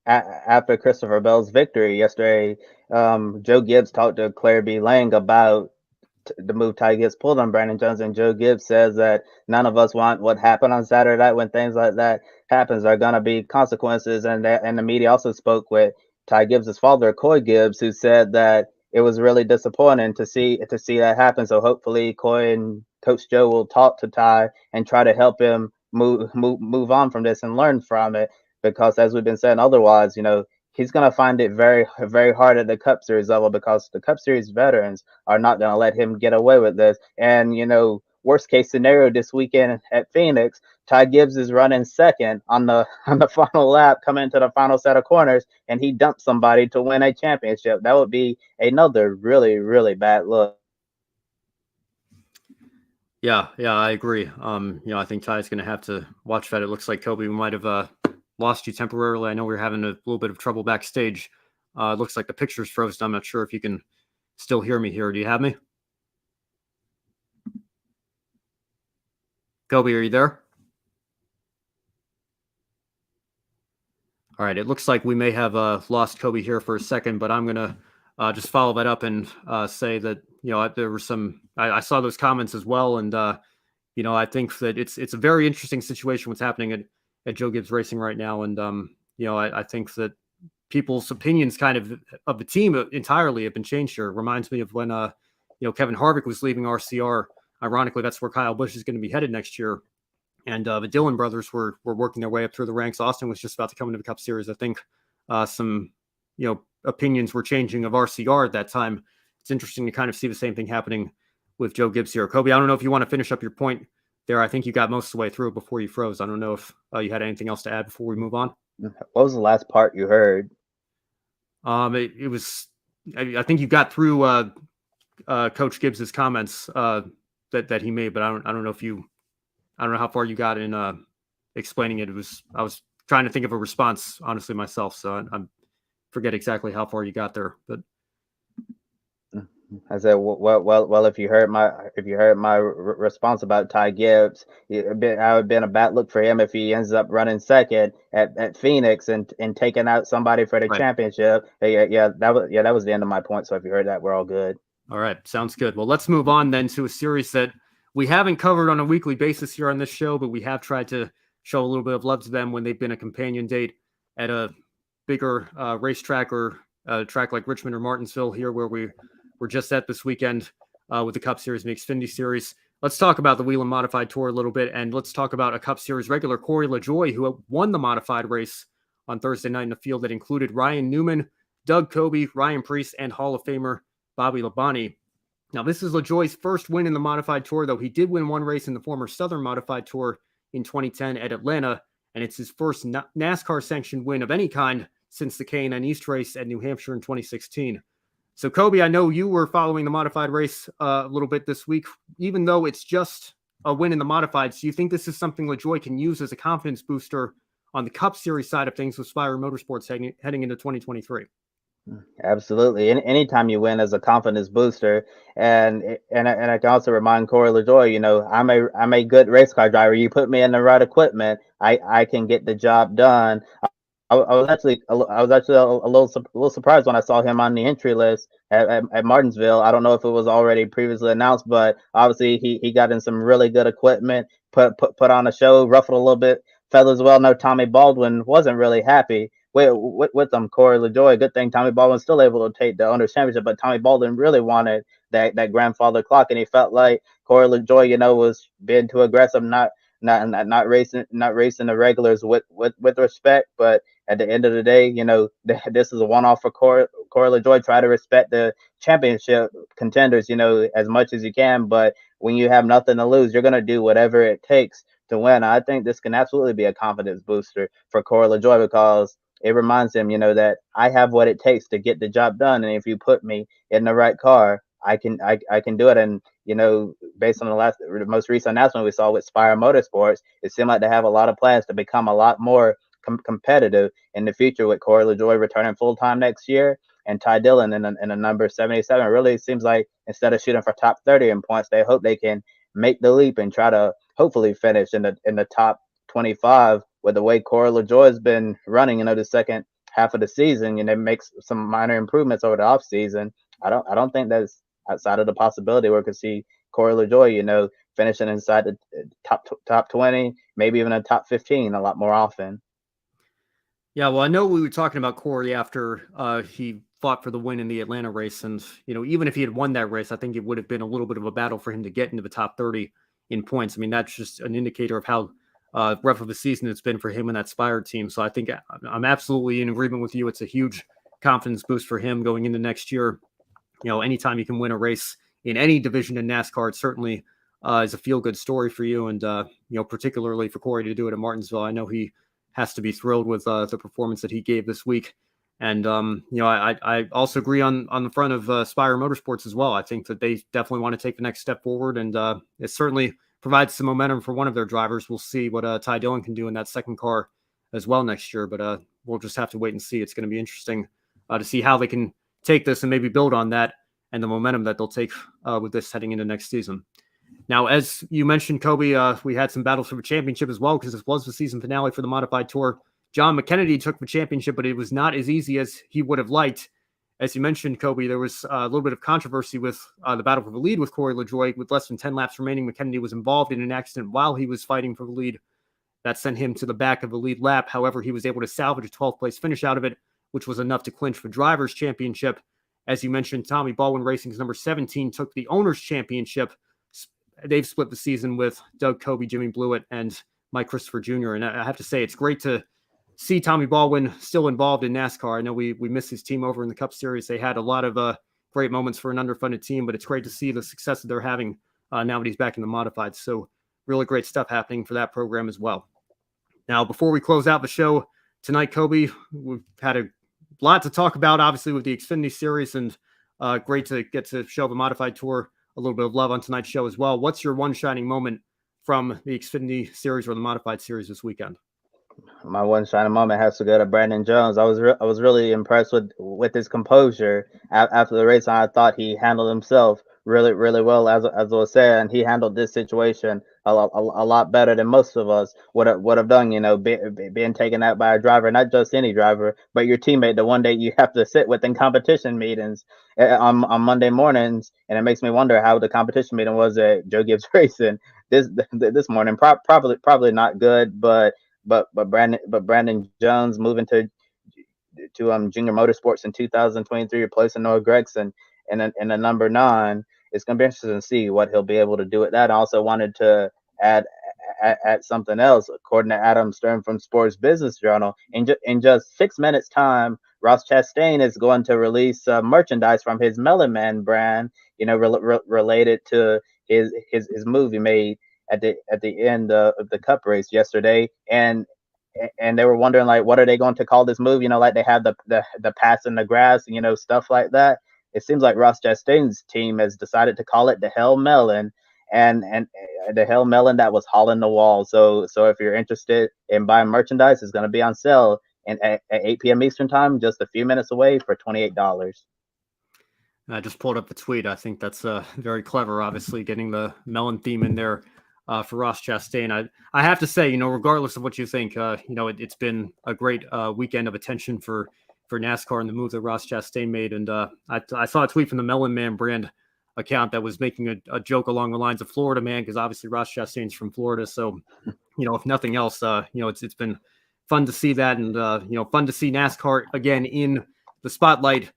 after Christopher Bell's victory yesterday, Joe Gibbs talked to Claire B. Lang about the move Ty Gibbs pulled on Brandon Jones, and Joe Gibbs says that none of us want what happened on Saturday night. When things like that happens, there are going to be consequences. And the media also spoke with Ty Gibbs' father, Coy Gibbs, who said that it was really disappointing to see that happen. So hopefully, Coy and Coach Joe will talk to Ty and try to help him move on from this and learn from it. Because as we've been saying, otherwise, he's going to find it very, very hard at the Cup Series level, because the Cup Series veterans are not going to let him get away with this. And, worst case scenario this weekend at Phoenix, Ty Gibbs is running second on the final lap, coming into the final set of corners, and he dumps somebody to win a championship. That would be another really, really bad look. Yeah, I agree. I think Ty's going to have to watch that. It looks like, Kobe, we might have lost you temporarily. I know we're having a little bit of trouble backstage. It looks like the picture's frozen. I'm not sure if you can still hear me here. Do you have me? Kobe, are you there? All right, it looks like we may have lost Kobe here for a second, but I'm going to just follow that up and say that, there were some, I saw those comments as well. And, I think that it's a very interesting situation what's happening at Joe Gibbs Racing right now. And, I think that people's opinions kind of the team entirely have been changed here. It reminds me of when, Kevin Harvick was leaving RCR. Ironically, that's where Kyle Busch is going to be headed next year. And the Dillon brothers were working their way up through the ranks. Austin was just about to come into the Cup Series. I think some, opinions were changing of RCR at that time. It's interesting to kind of see the same thing happening with Joe Gibbs here. Kobe, I don't know if you want to finish up your point there. I think you got most of the way through before you froze. I don't know if you had anything else to add before we move on. What was the last part you heard? It was, I think you got through Coach Gibbs's comments that he made, but I don't know if you, I don't know how far you got in explaining it. I was trying to think of a response, honestly, myself. So I forget exactly how far you got there, but I said, well, if you heard my response about Ty Gibbs, it would have been a bad look for him if he ends up running second at Phoenix and taking out somebody for the right. championship. That was the end of my point. So if you heard that, we're all good. All right, sounds good. Well, let's move on then to a series that we haven't covered on a weekly basis here on this show, but we have tried to show a little bit of love to them when they've been a companion date at a bigger racetrack or a track like Richmond or Martinsville here, where we're just at this weekend with the Cup Series and the Xfinity Series. Let's talk about the Whelen Modified Tour a little bit, and let's talk about a Cup Series regular, Corey LaJoie, who won the modified race on Thursday night in a field that included Ryan Newman, Doug Coby, Ryan Preece, and Hall of Famer Bobby Labonte. Now, this is LaJoie's first win in the Modified Tour, though he did win one race in the former Southern Modified Tour in 2010 at Atlanta, and it's his first NASCAR-sanctioned win of any kind since the K&N East race at New Hampshire in 2016. So, Kobe, I know you were following the Modified race a little bit this week. Even though it's just a win in the Modifieds, do you think this is something LaJoie can use as a confidence booster on the Cup Series side of things with Spire Motorsports heading into 2023? Absolutely. Anytime you win as a confidence booster, and I can also remind Corey LaJoie, I'm a good race car driver. You put me in the right equipment, I can get the job done. I was actually a little surprised when I saw him on the entry list at Martinsville. I don't know if it was already previously announced, but obviously he got in some really good equipment, put on a show, ruffled a little bit. Fellas well know Tommy Baldwin wasn't really happy with them. Corey LaJoie, good thing Tommy Baldwin's still able to take the Owners' Championship, but Tommy Baldwin really wanted that grandfather clock, and he felt like Corey LaJoie, was being too aggressive, not racing the regulars with respect. But at the end of the day, this is a one-off for Corey LaJoie. Try to respect the championship contenders, as much as you can. But when you have nothing to lose, you're gonna do whatever it takes to win. I think this can absolutely be a confidence booster for Corey LaJoie, because it reminds him, that I have what it takes to get the job done, and if you put me in the right car, I can do it. And based on the most recent announcement we saw with Spire Motorsports, it seemed like they have a lot of plans to become a lot more competitive in the future, with Corey LaJoie returning full time next year and Ty Dillon in a number 77. It really seems like instead of shooting for top 30 in points, they hope they can make the leap and try to hopefully finish in the top 25 with the way Corey LaJoie has been running. The second half of the season, makes some minor improvements over the off season. I don't think that's outside of the possibility where we could see Corey LaJoie, finishing inside the top 20, maybe even a top 15 a lot more often. Yeah, well, I know we were talking about Corey after he fought for the win in the Atlanta race. And, even if he had won that race, I think it would have been a little bit of a battle for him to get into the top 30 in points. I mean, that's just an indicator of how rough of a season it's been for him and that Spire team. So I think I'm absolutely in agreement with you. It's a huge confidence boost for him going into next year. Anytime you can win a race in any division in NASCAR, it certainly is a feel-good story for you. And, particularly for Corey to do it at Martinsville, I know he has to be thrilled with the performance that he gave this week. And, I also agree on the front of Spire Motorsports as well. I think that they definitely want to take the next step forward, and it certainly provides some momentum for one of their drivers. We'll see what Ty Dillon can do in that second car as well next year, but we'll just have to wait and see. It's going to be interesting to see how they can take this and maybe build on that and the momentum that they'll take with this heading into next season. Now, as you mentioned, Kobe, we had some battles for the championship as well, because this was the season finale for the Modified Tour. John McKennedy took the championship, but it was not as easy as he would have liked. As you mentioned, Kobe, there was a little bit of controversy with the battle for the lead with Corey LaJoie. With less than 10 laps remaining, McKennedy was involved in an accident while he was fighting for the lead. That sent him to the back of the lead lap. However, he was able to salvage a 12th place finish out of it, which was enough to clinch the Drivers' Championship. As you mentioned, Tommy Baldwin Racing's number 17 took the Owners' Championship. They've split the season with Doug Coby, Jimmy Blewett, and Mike Christopher Jr. And I have to say, it's great to see Tommy Baldwin still involved in NASCAR. I know we miss his team over in the Cup Series. They had a lot of great moments for an underfunded team, but it's great to see the success that they're having now that he's back in the modified. So really great stuff happening for that program as well. Now, before we close out the show tonight, Kobe, we've had a lot to talk about, obviously, with the Xfinity Series, and great to get to show the Modified Tour a little bit of love on tonight's show as well. What's your one shining moment from the Xfinity Series or the Modified Series this weekend? My one shining moment has to go to Brandon Jones. I was really impressed with his composure after the race. I thought he handled himself really well, as was said, and he handled this situation a lot better than most of us would have done. Being taken out by a driver, not just any driver, but your teammate, the one that you have to sit with in competition meetings on Monday mornings. And it makes me wonder how the competition meeting was at Joe Gibbs Racing this morning. Probably not good, but Brandon Jones moving to Junior Motorsports in 2023, replacing Noah Gregson in the number 9. It's going to be interesting to see what he'll be able to do with that. I also wanted to add something else. According to Adam Stern from Sports Business Journal, in just 6 minutes time, Ross Chastain is going to release merchandise from his Melon Man brand, related to his move he made at the end of the Cup race yesterday. And they were wondering, like, what are they going to call this move? Like they have the pass in the grass, stuff like that. It seems like Ross Chastain's team has decided to call it the Hell Melon, and the Hell Melon that was hauling the wall. So if you're interested in buying merchandise, it's going to be on sale at 8 p.m. Eastern time, just a few minutes away, for $28. I just pulled up the tweet. I think that's very clever, obviously, getting the melon theme in there for Ross Chastain. I have to say, regardless of what you think, it's been a great weekend of attention for NASCAR and the move that Ross Chastain made. And I saw a tweet from the Melon Man brand account that was making a joke along the lines of Florida Man, because obviously Ross Chastain's from Florida. So, if nothing else, it's been fun to see that, and fun to see NASCAR again in the spotlight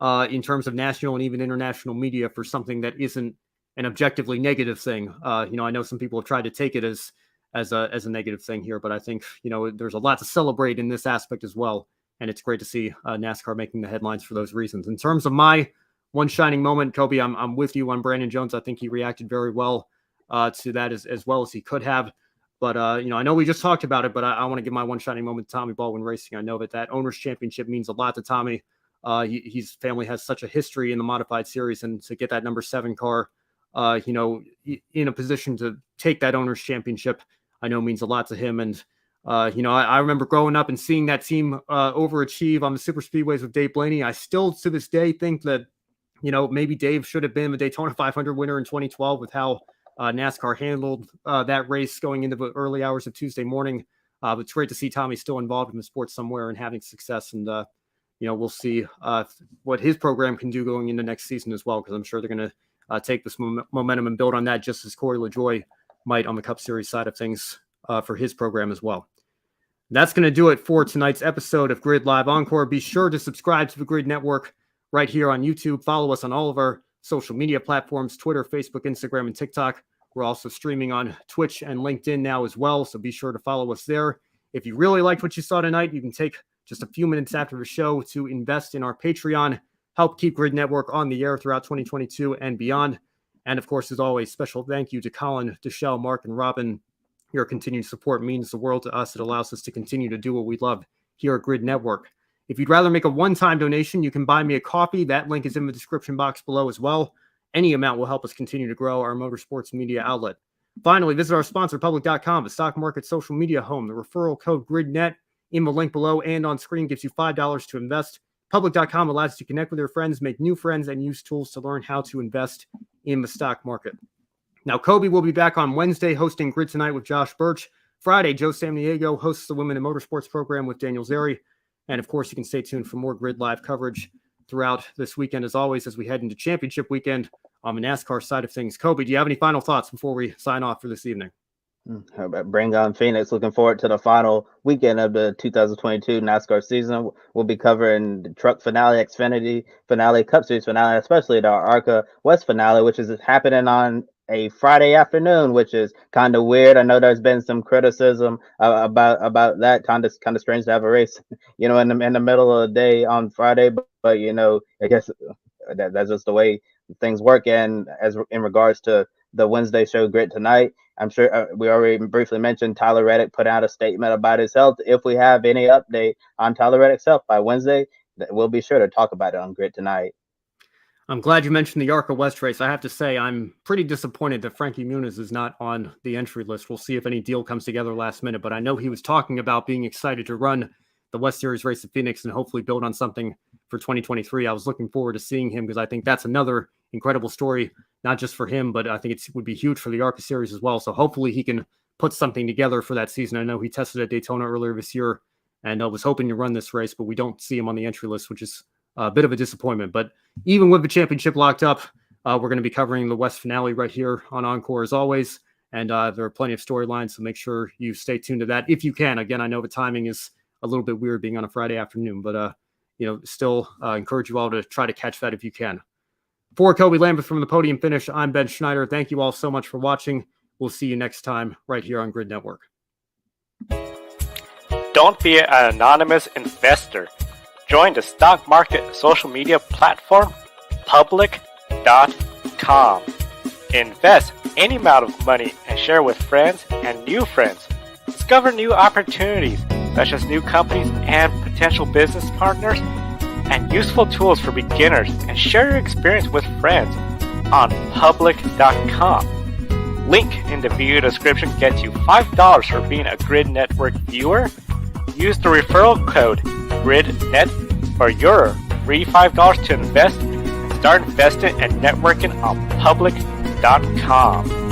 in terms of national and even international media for something that isn't an objectively negative thing. I know some people have tried to take it as a negative thing here, but I think there's a lot to celebrate in this aspect as well. And it's great to see NASCAR making the headlines for those reasons. In terms of my one shining moment, Kobe, I'm with you on Brandon Jones. I think he reacted very well to that as well as he could have. But, I know we just talked about it, but I want to give my one shining moment to Tommy Baldwin Racing. I know that Owners' Championship means a lot to Tommy. His family has such a history in the Modified Series, and to get that number 7 car, in a position to take that Owners' Championship, I know means a lot to him. And I remember growing up and seeing that team overachieve on the super speedways with Dave Blaney. I still, to this day, think that, maybe Dave should have been the Daytona 500 winner in 2012 with how NASCAR handled that race going into the early hours of Tuesday morning. But it's great to see Tommy still involved in the sport somewhere and having success. And, we'll see what his program can do going into next season as well, because I'm sure they're going to take this momentum and build on that, just as Corey LaJoie might on the Cup Series side of things for his program as well. That's going to do it for tonight's episode of Grid Live Encore. Be sure to subscribe to the Grid Network right here on YouTube. Follow us on all of our social media platforms, Twitter, Facebook, Instagram, and TikTok. We're also streaming on Twitch and LinkedIn now as well, so be sure to follow us there. If you really liked what you saw tonight, you can take just a few minutes after the show to invest in our Patreon, help keep Grid Network on the air throughout 2022 and beyond. And of course, as always, special thank you to Colin, Deshelle, Mark, and Robin. Your continued support means the world to us. It allows us to continue to do what we love here at Grid Network. If you'd rather make a one-time donation, you can buy me a coffee. That link is in the description box below as well. Any amount will help us continue to grow our motorsports media outlet. Finally, visit our sponsor, Public.com, the stock market social media home. The referral code GRIDNET in the link below and on screen gives you $5 to invest. Public.com allows you to connect with your friends, make new friends, and use tools to learn how to invest in the stock market. Now, Kobe will be back on Wednesday hosting Grid Tonight with Josh Birch. Friday, Joe Samniego hosts the Women in Motorsports program with Daniel Zeri. And of course, you can stay tuned for more Grid Live coverage throughout this weekend, as always, as we head into championship weekend on the NASCAR side of things. Kobe, do you have any final thoughts before we sign off for this evening? Bring on Phoenix. Looking forward to the final weekend of the 2022 NASCAR season. We'll be covering the Truck Finale, Xfinity Finale, Cup Series Finale, especially the ARCA West Finale, which is happening on a Friday afternoon, which is kind of weird. I know there's been some criticism about that. Kind of strange to have a race, in the middle of the day on Friday. But I guess that's just the way things work. And as in regards to the Wednesday show, Grid Tonight, I'm sure we already briefly mentioned Tyler Reddick put out a statement about his health. If we have any update on Tyler Reddick's health by Wednesday, we'll be sure to talk about it on Grid Tonight. I'm glad you mentioned the ARCA West race. I have to say, I'm pretty disappointed that Frankie Muniz is not on the entry list. We'll see if any deal comes together last minute, but I know he was talking about being excited to run the West Series race at Phoenix and hopefully build on something for 2023. I was looking forward to seeing him because I think that's another incredible story, not just for him, but I think it would be huge for the ARCA Series as well. So hopefully he can put something together for that season. I know he tested at Daytona earlier this year and was hoping to run this race, but we don't see him on the entry list, which is a bit of a disappointment. But even with the championship locked up, we're going to be covering the West Finale right here on Encore as always. And there are plenty of storylines, so make sure you stay tuned to that if you can. Again, I know the timing is a little bit weird being on a Friday afternoon, but still encourage you all to try to catch that if you can. For Kobe Lambert from the Podium Finish, I'm Ben Schneider. Thank you all so much for watching. We'll see you next time right here on Grid Network. Don't be an anonymous investor. Join the stock market social media platform, Public.com. Invest any amount of money and share with friends and new friends. Discover new opportunities, such as new companies and potential business partners, and useful tools for beginners, and share your experience with friends on Public.com. Link in the video description gets you $5 for being a Grid Network viewer. Use the referral code GRIDNET for your free $5 to invest. Start investing and networking on Public.com.